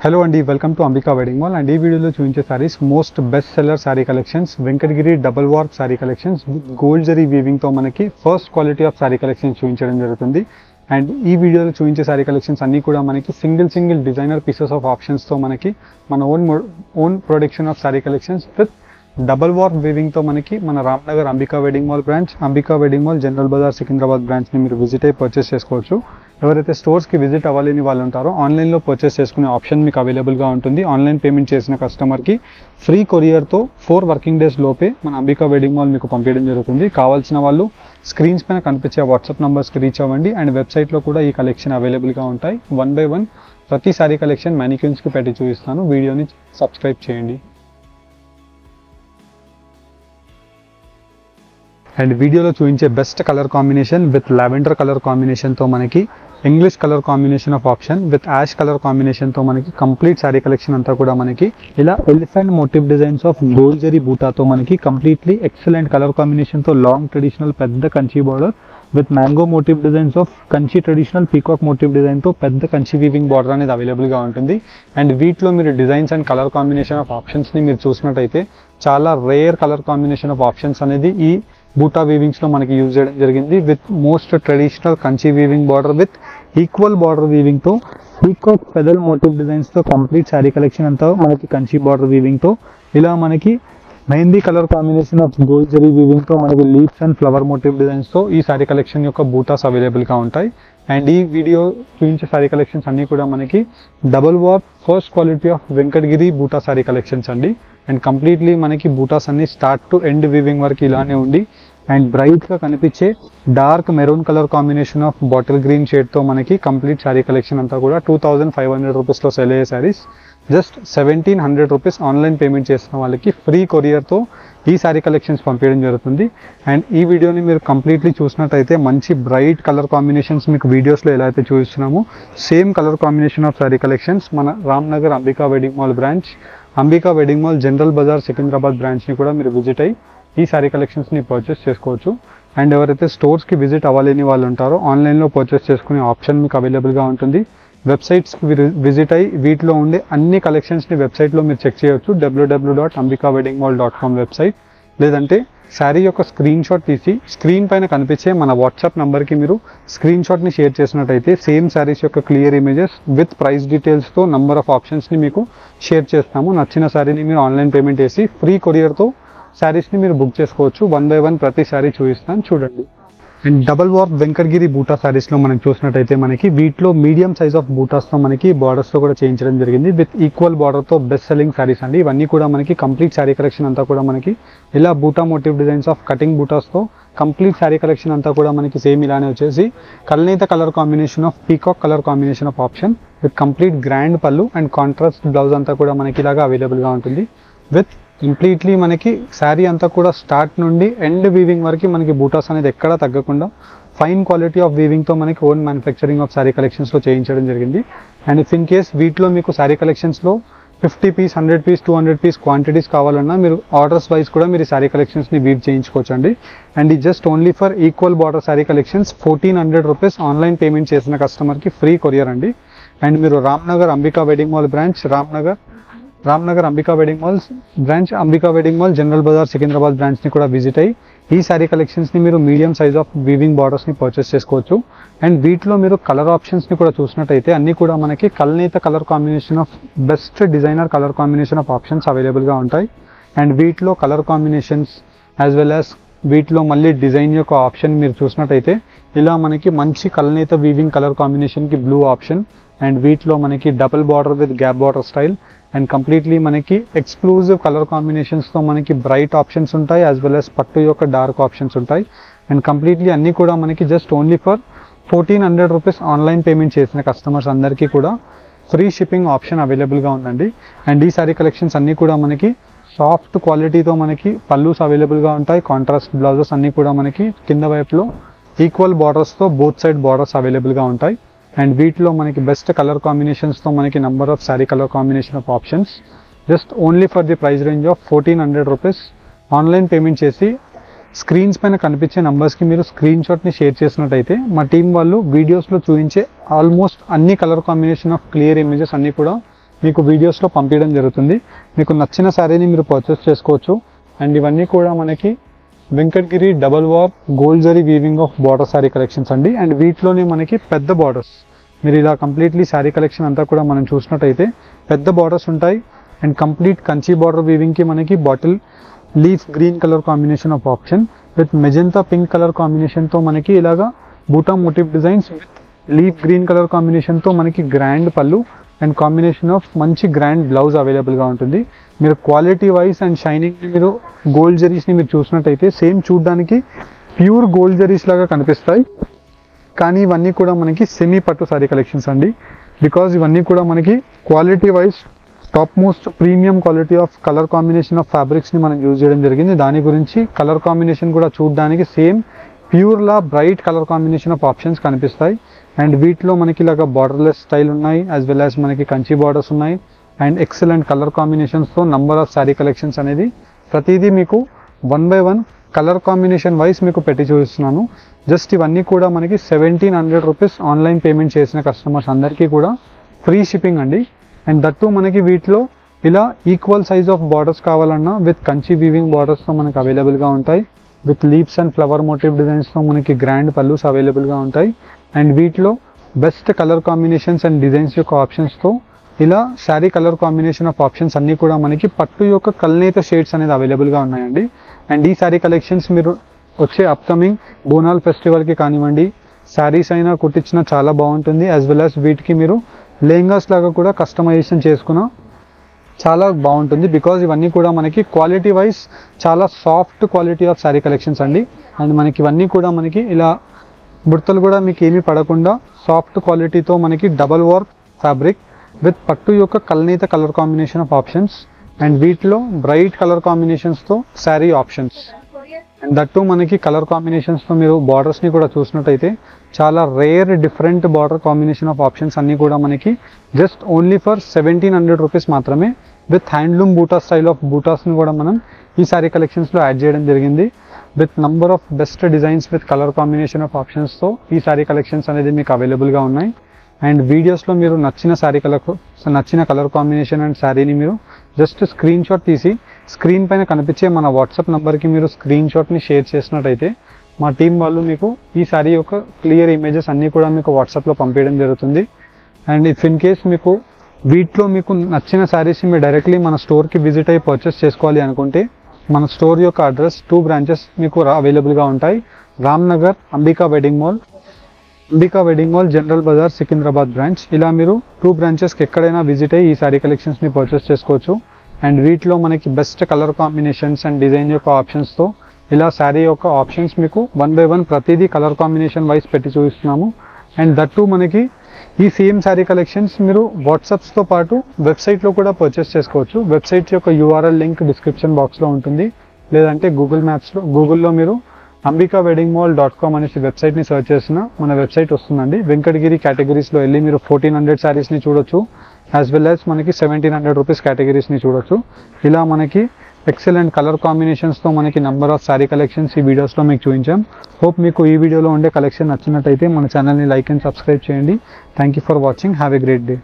Hello అండి, welcome to Ambika wedding mall. And ఈ వీడియోలో చూపించే saris most best seller sari collections, Venkatagiri double warp sari collections with gold zari వీవింగ్తో మనకి first quality of sari collections చూపించడం జరుగుతుంది. అండ్ ఈ వీడియోలో చూపించే సారీ కలెక్షన్స్ అన్నీ కూడా మనకి సింగిల్ డిజైనర్ పీసెస్ ఆఫ్ ఆప్షన్స్తో మనకి మన own production of sari collections with double warp వీవింగ్తో మనకి మన Ramnagar Ambika wedding mall branch, Ambika wedding mall general Bazaar Secunderabad బ్రాంచ్ని మీరు విజిట్ అయ్యి పర్చేస్ చేసుకోవచ్చు. ఎవరైతే స్టోర్స్కి విజిట్ అవ్వాలని వాళ్ళు ఉంటారో ఆన్లైన్లో పర్చేస్ చేసుకునే ఆప్షన్ మీకు అవైలబుల్గా ఉంటుంది. ఆన్లైన్ పేమెంట్ చేసిన కస్టమర్కి ఫ్రీ కొరియర్తో 4 వర్కింగ్ డేస్ లోపే మన అంబికా వెడ్డింగ్ మాల్ మీకు పంపించడం జరుగుతుంది. కావాల్సిన వాళ్ళు స్క్రీన్స్ పైన కనిపించే వాట్సాప్ నెంబర్స్కి రీచ్ అవ్వండి. అండ్ వెబ్సైట్లో కూడా ఈ కలెక్షన్ అవైలబుల్గా ఉంటాయి. 1 by 1 ప్రతి సారీ కలెక్షన్ మ్యానిక్యూన్స్కి పెట్టి చూపిస్తాను. వీడియోని సబ్స్క్రైబ్ చేయండి. అండ్ వీడియోలో చూపించే best colour combination with lavender colour కాంబినేషన్తో మనకి English colour combination of option with ash colour కాంబినేషన్తో మనకి కంప్లీట్ శారీ కలెక్షన్ అంతా కూడా మనకి ఇలా elephant motif designs of gold zari బూటాతో మనకి కంప్లీట్లీ ఎక్సలెంట్ కలర్ కాంబినేషన్తో లాంగ్ ట్రెడిషనల్ పెద్ద Kanchi border with mango motif designs of Kanchi traditional peacock motif డిజైన్తో పెద్ద కంచి వీవింగ్ బార్డర్ అనేది అవైలబుల్గా ఉంటుంది. అండ్ వీటిలో మీరు designs and colour combination of ఆప్షన్స్ని మీరు చూసినట్టయితే చాలా rare colour combination of options అనేది ఈ బూటా వీవింగ్స్లో మనకి యూజ్ చేయడం జరిగింది. With most traditional Kanchi weaving border with equal border వీవింగ్తో పీకాక్ ఫెదల్ మోటివ్ డిజైన్స్తో కంప్లీట్ శారీ కలెక్షన్ అంతా మనకి కంచి బార్డర్ వీవింగ్తో ఇలా మనకి mehndi colour combination of gold zari వీవింగ్తో మనకి లీవ్స్ అండ్ ఫ్లవర్ మోటివ్ డిజైన్స్తో ఈ శారీ కలెక్షన్ యొక్క బూటాస్ అవైలబుల్గా ఉంటాయి. అండ్ ఈ వీడియో చూపించే శారీ కలెక్షన్స్ అన్నీ కూడా మనకి double warp first quality of Venkatagiri బూటా శారీ కలెక్షన్స్ అండి. అండ్ కంప్లీట్లీ మనకి బూటాస్ అన్ని స్టార్ట్ టు ఎండ్ వీవింగ్ వరకు ఇలానే ఉండి అండ్ బ్రైట్గా కనిపించే dark maroon colour combination of bottle green షేడ్తో మనకి కంప్లీట్ శారీ కలెక్షన్ అంతా కూడా 2500 రూపీస్లో సెల్ అయ్యే saris just 1700 rupees online payment చేసిన వాళ్ళకి ఫ్రీ కొరియర్తో ఈ శారీ కలెక్షన్స్ పంపించడం జరుగుతుంది. అండ్ ఈ వీడియోని మీరు కంప్లీట్లీ చూసినట్టయితే మంచి బ్రైట్ కలర్ కాంబినేషన్స్ మీకు వీడియోస్లో ఎలా అయితే చూపిస్తున్నామో same colour combination of sari collections మన Ramnagar Ambika wedding mall branch, Ambika wedding mall general Bazaar Secunderabad బ్రాంచ్ని కూడా మీరు విజిట్ అయ్యి ఈ శారీ కలెక్షన్స్ని పర్చేస్ చేసుకోవచ్చు. అండ్ ఎవరైతే స్టోర్స్కి విజిట్ అవ్వాలని వాళ్ళు ఉంటారో ఆన్లైన్లో పర్చేస్ చేసుకునే ఆప్షన్ మీకు అవైలబుల్గా ఉంటుంది. వెబ్సైట్స్కి విజిట్ అయ్యి వీటిలో ఉండే అన్ని కలెక్షన్స్ని వెబ్సైట్లో మీరు చెక్ చేయవచ్చు. www.ambikaweddingmall.com వెబ్సైట్, లేదంటే శారీ యొక్క స్క్రీన్ షాట్ తీసి స్క్రీన్ పైన కనిపించే మన వాట్సాప్ నెంబర్కి మీరు స్క్రీన్ షాట్ని షేర్ చేసినట్టయితే సేమ్ శారీస్ యొక్క క్లియర్ ఇమేజెస్ విత్ ప్రైస్ డీటెయిల్స్తో నంబర్ ఆఫ్ ఆప్షన్స్ని మీకు షేర్ చేస్తాము. నచ్చిన శారీని మీరు ఆన్లైన్ పేమెంట్ చేసి ఫ్రీ కొరియర్తో శారీస్ని మీరు బుక్ చేసుకోవచ్చు. 1 by 1 ప్రతి శారీ చూపిస్తాను చూడండి. అండ్ డబల్ వార్ప్ వెంకటగిరి బూటా శారీస్లో మనం చూసినట్టయితే మనకి వీటిలో మీడియం సైజ్ ఆఫ్ బూటాస్తో మనకి బార్డర్స్తో కూడా చేయించడం జరిగింది. విత్ ఈక్వల్ బార్డర్తో బెస్ట్ సెల్లింగ్ శారీస్ అండి. ఇవన్నీ కూడా మనకి కంప్లీట్ శారీ కలెక్షన్ అంతా కూడా మనకి ఇలా buta motif designs of cutting బూటాస్తో కంప్లీట్ శారీ కలెక్షన్ అంతా కూడా మనకి సేమ్ ఇలానే వచ్చేసి కల్నేత colour combination of peacock colour combination of option with complete grand pallu and contrast blouse అంతా కూడా మనకి ఇలాగా అవైలబుల్గా ఉంటుంది. విత్ కంప్లీట్లీ మనకి శారీ అంతా కూడా స్టార్ట్ నుండి ఎండ్ వీవింగ్ వరకు మనకి బూటాస్ అనేది ఎక్కడా తగ్గకుండా ఫైన్ క్వాలిటీ ఆఫ్ వీవింగ్తో మనకి ఓన్ మ్యానుఫ్యాక్చరింగ్ ఆఫ్ శారీ కలెక్షన్స్లో చేయించడం జరిగింది. అండ్ ఇఫ్ ఇన్ కేస్ వీటిలో మీకు శారీ కలెక్షన్స్లో 50 పీస్, 100 పీస్, 200 పీస్ క్వాంటిటీస్ కావాలన్నా మీరు ఆర్డర్స్ వైజ్ కూడా మీరు శారీ కలెక్షన్స్ని వీవ్ చేయించుకోవచ్చు అండి. అండ్ ఇది just only for equal border sari collections 1400 rupees online payment చేసిన కస్టమర్కి ఫ్రీ కొరియర్ అండి. అండ్ మీరు Ramnagar Ambika wedding mall branch, Ramnagar Ambika wedding mall branch, Ambika wedding mall general Bazaar Secunderabad బ్రాంచ్ని కూడా విజిట్ అయ్యి ఈ శారీ కలెక్షన్స్ని మీరు మీడియం సైజ్ ఆఫ్ వీవింగ్ బార్డర్స్ని పర్చేస్ చేసుకోవచ్చు. అండ్ వీటిలో మీరు కలర్ ఆప్షన్స్ని కూడా చూసినట్టయితే అన్నీ కూడా మనకి కల్నేత colour combination of best designer colour combination of options అవైలబుల్గా ఉంటాయి. అండ్ వీటిలో colour combinations as well as వీటిలో మళ్ళీ డిజైన్ యొక్క ఆప్షన్ మీరు చూసినట్టయితే ఇలా మనకి మంచి కల్నేత వీవింగ్ కలర్ కాంబినేషన్కి బ్లూ ఆప్షన్ అండ్ వీటిలో మనకి double border with gap border style and completely మనకి ఎక్స్క్లూజివ్ కలర్ కాంబినేషన్స్తో మనకి బ్రైట్ ఆప్షన్స్ ఉంటాయి యాజ్ వెల్ యాజ్ పట్టు యొక్క డార్క్ ఆప్షన్స్ ఉంటాయి. అండ్ కంప్లీట్లీ అన్నీ కూడా మనకి just only for 1400 rupees online payment చేసిన కస్టమర్స్ అందరికీ కూడా ఫ్రీ షిప్పింగ్ ఆప్షన్ అవైలబుల్గా ఉందండి. అండ్ ఈ సారీ కలెక్షన్స్ అన్నీ కూడా మనకి సాఫ్ట్ క్వాలిటీతో మనకి పల్లూస్ అవైలబుల్గా ఉంటాయి. కాంట్రాస్ట్ బ్లౌజెస్ అన్నీ కూడా మనకి కింద వైపులో ఈక్వల్ బార్డర్స్తో బోత్ సైడ్ బార్డర్స్ అవైలబుల్గా ఉంటాయి. అండ్ వీటిలో మనకి బెస్ట్ కలర్ కాంబినేషన్స్తో మనకి number of sari colour combination of options just only for the price range of 1400 rupees online payment చేసి స్క్రీన్స్ పైన కనిపించే నంబర్స్కి మీరు స్క్రీన్ షాట్ని షేర్ చేసినట్టయితే మా టీం వాళ్ళు వీడియోస్లో చూపించే ఆల్మోస్ట్ అన్ని colour combination of clear images అన్నీ కూడా మీకు వీడియోస్లో పంపించడం జరుగుతుంది. మీకు నచ్చిన శారీని మీరు పర్చేస్ చేసుకోవచ్చు. అండ్ ఇవన్నీ కూడా మనకి Venkatagiri double war gold zari weaving of border sari collections అండి. అండ్ వీటిలోనే మనకి పెద్ద బార్డర్స్, మీరు ఇలా కంప్లీట్లీ శారీ కలెక్షన్ అంతా కూడా మనం చూసినట్టయితే పెద్ద బార్డర్స్ ఉంటాయి. అండ్ కంప్లీట్ కంచి బార్డర్ వీవింగ్కి మనకి bottle leaf green colour combination of option with magenta pink colour కాంబినేషన్తో మనకి ఇలాగా బూటా motif designs with leaf green colour కాంబినేషన్తో మనకి grand pallu and combination of మంచి గ్రాండ్ బ్లౌజ్ అవైలబుల్గా ఉంటుంది. మీరు క్వాలిటీ వైజ్ అండ్ షైనింగ్ని మీరు గోల్డ్ జరీస్ని మీరు చూసినట్టయితే సేమ్ చూడడానికి ప్యూర్ గోల్డ్ జరీస్ లాగా కనిపిస్తాయి. కానీ ఇవన్నీ కూడా మనకి సెమీ పట్టు సారీ కలెక్షన్స్ అండి. బికాజ్ ఇవన్నీ కూడా మనకి quality wise top most premium quality of colour combination of ఫ్యాబ్రిక్స్ని మనం యూజ్ చేయడం జరిగింది. దాని గురించి కలర్ కాంబినేషన్ కూడా చూడడానికి సేమ్ ప్యూర్లా bright colour combination of options కనిపిస్తాయి. అండ్ వీటిలో మనకి ఇలాగ బార్డర్లెస్ స్టైల్ ఉన్నాయి, యాజ్ వెల్ యాజ్ మనకి కంచి బార్డర్స్ ఉన్నాయి. అండ్ ఎక్సలెంట్ కలర్ కాంబినేషన్స్తో నంబర్ ఆఫ్ శారీ కలెక్షన్స్ అనేది ప్రతిదీ మీకు 1 by 1 కలర్ కాంబినేషన్ వైజ్ మీకు పెట్టి చూపిస్తున్నాను. జస్ట్ ఇవన్నీ కూడా మనకి 1700 రూపీస్ ఆన్లైన్ పేమెంట్ చేసిన కస్టమర్స్ అందరికీ కూడా ఫ్రీ షిప్పింగ్ అండి. అండ్ దట్టు మనకి వీటిలో ఇలా ఈక్వల్ సైజ్ ఆఫ్ బార్డర్స్ కావాలన్నా విత్ కంచి వీవింగ్ బార్డర్స్తో మనకి అవైలబుల్గా ఉంటాయి. With leaves and flower motif డిజైన్స్తో మనకి గ్రాండ్ పల్లూస్ అవైలబుల్గా ఉంటాయి. అండ్ వీటిలో best colour combinations and designs యొక్క ఆప్షన్స్తో ఇలా sari colour combination of options అన్నీ కూడా మనకి పట్టు యొక్క కల్నేత షేడ్స్ అనేది అవైలబుల్గా ఉన్నాయండి. అండ్ ఈ శారీ కలెక్షన్స్ మీరు వచ్చే అప్కమింగ్ బోనాల్ ఫెస్టివల్కి కానివ్వండి, శారీస్ అయినా కుట్టించినా చాలా బాగుంటుంది. యాజ్ వెల్ యాజ్ వీటికి మీరు లెహంగాస్ లాగా కూడా కస్టమైజేషన్ చేసుకున్న చాలా బాగుంటుంది. బికాజ్ ఇవన్నీ కూడా మనకి క్వాలిటీ వైజ్ చాలా soft quality of sari collections అండి. అండ్ మనకి ఇవన్నీ కూడా మనకి ఇలా బుడతలు కూడా మీకు ఏమీ పడకుండా సాఫ్ట్ క్వాలిటీతో మనకి డబల్ వర్క్ ఫ్యాబ్రిక్ విత్ పట్టు యొక్క కల్నేత colour combination of options. And వీటిలో బ్రైట్ కలర్ కాంబినేషన్స్తో శారీ ఆప్షన్స్. అండ్ దట్టు మనకి కలర్ కాంబినేషన్స్తో మీరు బార్డర్స్ని కూడా చూసినట్టయితే చాలా rare different border combination of options అన్నీ కూడా మనకి జస్ట్ ఓన్లీ ఫర్ 1700 రూపీస్ మాత్రమే. With handloom buta style of బూటాస్ని కూడా మనం ఈ శారీ కలెక్షన్స్లో యాడ్ చేయడం జరిగింది. With number of best designs with colour combination of ఆప్షన్స్తో ఈ శారీ కలెక్షన్స్ అనేది మీకు అవైలబుల్గా ఉన్నాయి. అండ్ వీడియోస్లో మీరు నచ్చిన కలర్ కాంబినేషన్ అండ్ శారీని మీరు జస్ట్ స్క్రీన్ షాట్ తీసి స్క్రీన్ పైన కనిపించే మన వాట్సాప్ నెంబర్కి మీరు స్క్రీన్ షాట్ని షేర్ చేసినట్టయితే మా టీం వాళ్ళు మీకు ఈ శారీ యొక్క క్లియర్ ఇమేజెస్ అన్నీ కూడా మీకు వాట్సాప్లో పంపించడం జరుగుతుంది. అండ్ ఇఫ్ ఇన్ కేస్ మీకు వీటిలో మీకు నచ్చిన శారీస్ని మీరు డైరెక్ట్లీ మన స్టోర్కి విజిట్ అయ్యి పర్చేస్ చేసుకోవాలి అనుకుంటే మన స్టోర్ యొక్క అడ్రస్ 2 బ్రాంచెస్ మీకు అవైలబుల్గా ఉంటాయి. Ramnagar Ambika wedding mall, general Bazaar, Secunderabad branch. ఇలా మీరు 2 బ్రాంచెస్కి ఎక్కడైనా విజిట్ అయ్యి ఈ శారీ కలెక్షన్స్ని పర్చేస్ చేసుకోవచ్చు. అండ్ వీటిలో మనకి best colour combinations and design యొక్క ఆప్షన్స్తో ఇలా శారీ యొక్క ఆప్షన్స్ మీకు 1 by 1 ప్రతిదీ కలర్ కాంబినేషన్ వైజ్ పెట్టి చూపిస్తున్నాము. అండ్ దట్టు మనకి ఈ సేమ్ శారీ కలెక్షన్స్ మీరు వాట్సాప్స్తో పాటు వెబ్సైట్లో కూడా పర్చేస్ చేసుకోవచ్చు. వెబ్సైట్ యొక్క URL లింక్ డిస్క్రిప్షన్ బాక్స్లో ఉంటుంది. లేదంటే గూగుల్లో మీరు ambikaweddingmall.com అనేసి వెబ్సైట్ని సర్చ్ చేసిన మన వెబ్సైట్ వస్తుందండి. వెంకటగిరి కేటగిరీస్లో వెళ్ళి మీరు 1400 శారీస్ని చూడొచ్చు. యాజ్ వెల్ యాజ్ మనకి 1700 రూపీస్ కేటగిరీస్ని చూడొచ్చు. ఇలా మనకి ఎక్సలెంట్ కలర్ కాంబినేషన్స్తో మనకి నంబర్ ఆఫ్ శారీ కలెక్షన్స్ ఈ వీడియోస్లో మీకు చూపించాం. హోప్ మీకు ఈ వీడియోలో ఉండే కలెక్షన్ నచ్చినట్టయితే మన ఛానల్ని లైక్ అండ్ సబ్స్క్రైబ్ చేయండి. Thank you for watching. Have a great day.